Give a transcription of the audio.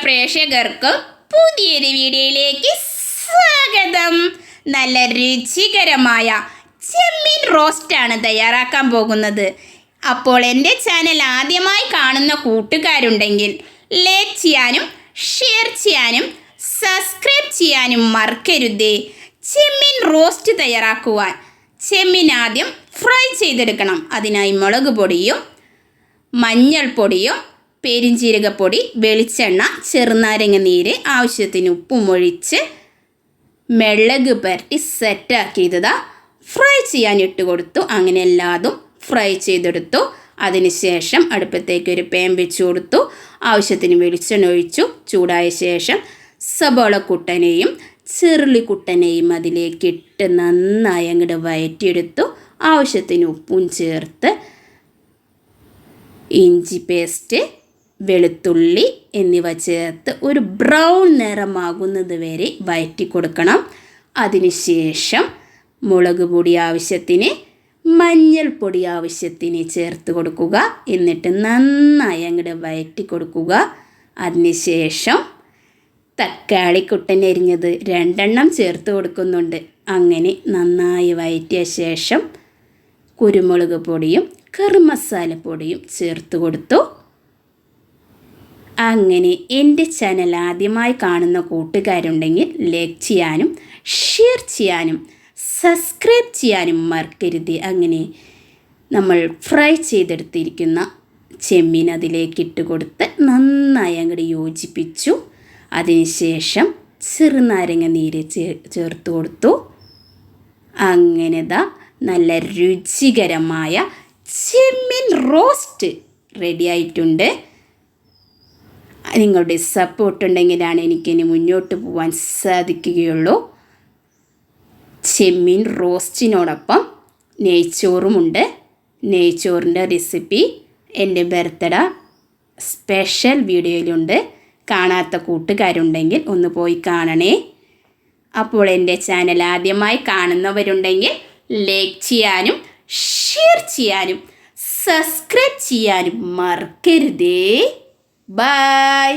പ്രേക്ഷകർക്ക് പുതിയൊരു വീഡിയോയിലേക്ക് സ്വാഗതം. നല്ല രുചികരമായ ചെമ്മീൻ റോസ്റ്റാണ് തയ്യാറാക്കാൻ പോകുന്നത്. അപ്പോൾ എൻ്റെ ചാനൽ ആദ്യമായി കാണുന്ന കൂട്ടുകാരുണ്ടെങ്കിൽ ലൈക്ക് ചെയ്യാനും ഷെയർ ചെയ്യാനും സബ്സ്ക്രൈബ് ചെയ്യാനും മറക്കരുതേ. ചെമ്മീൻ റോസ്റ്റ് തയ്യാറാക്കുവാൻ ചെമ്മീൻ ആദ്യം ഫ്രൈ ചെയ്തെടുക്കണം. അതിനായി മുളക് പൊടിയും മഞ്ഞൾപ്പൊടിയും പെരിഞ്ജീരകപ്പൊടി, വെളിച്ചെണ്ണ, ചെറുനാരങ്ങ നീര്, ആവശ്യത്തിന് ഉപ്പും ഒഴിച്ച് മിളക് പുരട്ടി സെറ്റാക്കിയതാ ഫ്രൈ ചെയ്യാൻ ഇട്ട് കൊടുത്തു. അങ്ങനെ എല്ലാതും ഫ്രൈ ചെയ്തെടുത്തു. അതിനുശേഷം അടുപ്പത്തേക്ക് ഒരു പാൻ വെച്ച് കൊടുത്തു. ആവശ്യത്തിന് വെളിച്ചെണ്ണ ഒഴിച്ചു. ചൂടായ ശേഷം സബോള കുട്ടനെയും ചെറുള്ളിക്കുട്ടനെയും അതിലേക്ക് ഇട്ട് നന്നായി അങ്ങോട്ട് വഴറ്റിയെടുത്തു. ആവശ്യത്തിന് ഉപ്പും ചേർത്ത് ഇഞ്ചി പേസ്റ്റ്, വെളുത്തുള്ളി എന്നിവ ചേർത്ത് ഒരു ബ്രൗൺ നിറമാകുന്നത് വരെ വഴറ്റി കൊടുക്കണം. അതിനുശേഷം മുളക് പൊടി ആവശ്യത്തിന്, മഞ്ഞൾപ്പൊടി ആവശ്യത്തിന് ചേർത്ത് കൊടുക്കുക. എന്നിട്ട് നന്നായി അങ്ങോട്ട് വഴറ്റി കൊടുക്കുക. അതിനുശേഷം തക്കാളി കുട്ടനരിഞ്ഞത് 2 ചേർത്ത് കൊടുക്കുന്നുണ്ട്. അങ്ങനെ നന്നായി വഴറ്റിയ ശേഷം കുരുമുളക് പൊടിയും കറി മസാലപ്പൊടിയും ചേർത്ത് കൊടുത്തു. അങ്ങനെ എൻ്റെ ചാനൽ ആദ്യമായി കാണുന്ന കൂട്ടുകാരുണ്ടെങ്കിൽ ലൈക്ക് ചെയ്യാനും ഷെയർ ചെയ്യാനും സബ്സ്ക്രൈബ് ചെയ്യാനും മറക്കരുത്. അങ്ങനെ നമ്മൾ ഫ്രൈ ചെയ്തെടുത്തിരിക്കുന്ന ചെമ്മീൻ അതിലേക്ക് ഇട്ട് കൊടുത്ത് നന്നായി അങ്ങോട്ട് യോജിപ്പിച്ചു. അതിനുശേഷം ചെറുനാരങ്ങ നീര് ചേർത്ത് കൊടുത്തു. അങ്ങനെ നല്ല രുചികരമായ ചെമ്മീൻ റോസ്റ്റ് റെഡി ആയിട്ടുണ്ട്. നിങ്ങളുടെ സപ്പോർട്ട് ഉണ്ടെങ്കിലാണ് എനിക്കിനി മുന്നോട്ട് പോകാൻ സാധിക്കുകയുള്ളൂ. ചെമ്മീൻ റോസ്റ്റിനോടൊപ്പം നെയ്ച്ചോറുമുണ്ട്. നെയ്ച്ചോറിൻ്റെ റെസിപ്പി എൻ്റെ ബർത്ത്ഡേ സ്പെഷ്യൽ വീഡിയോയിലുണ്ട്. കാണാത്ത കൂട്ടുകാരുണ്ടെങ്കിൽ ഒന്ന് പോയി കാണണേ. അപ്പോൾ എൻ്റെ ചാനൽ ആദ്യമായി കാണുന്നവരുണ്ടെങ്കിൽ ലൈക്ക് ചെയ്യാനും ഷെയർ ചെയ്യാനും സബ്സ്ക്രൈബ് ചെയ്യാനും മറക്കരുതേ. ബൈ.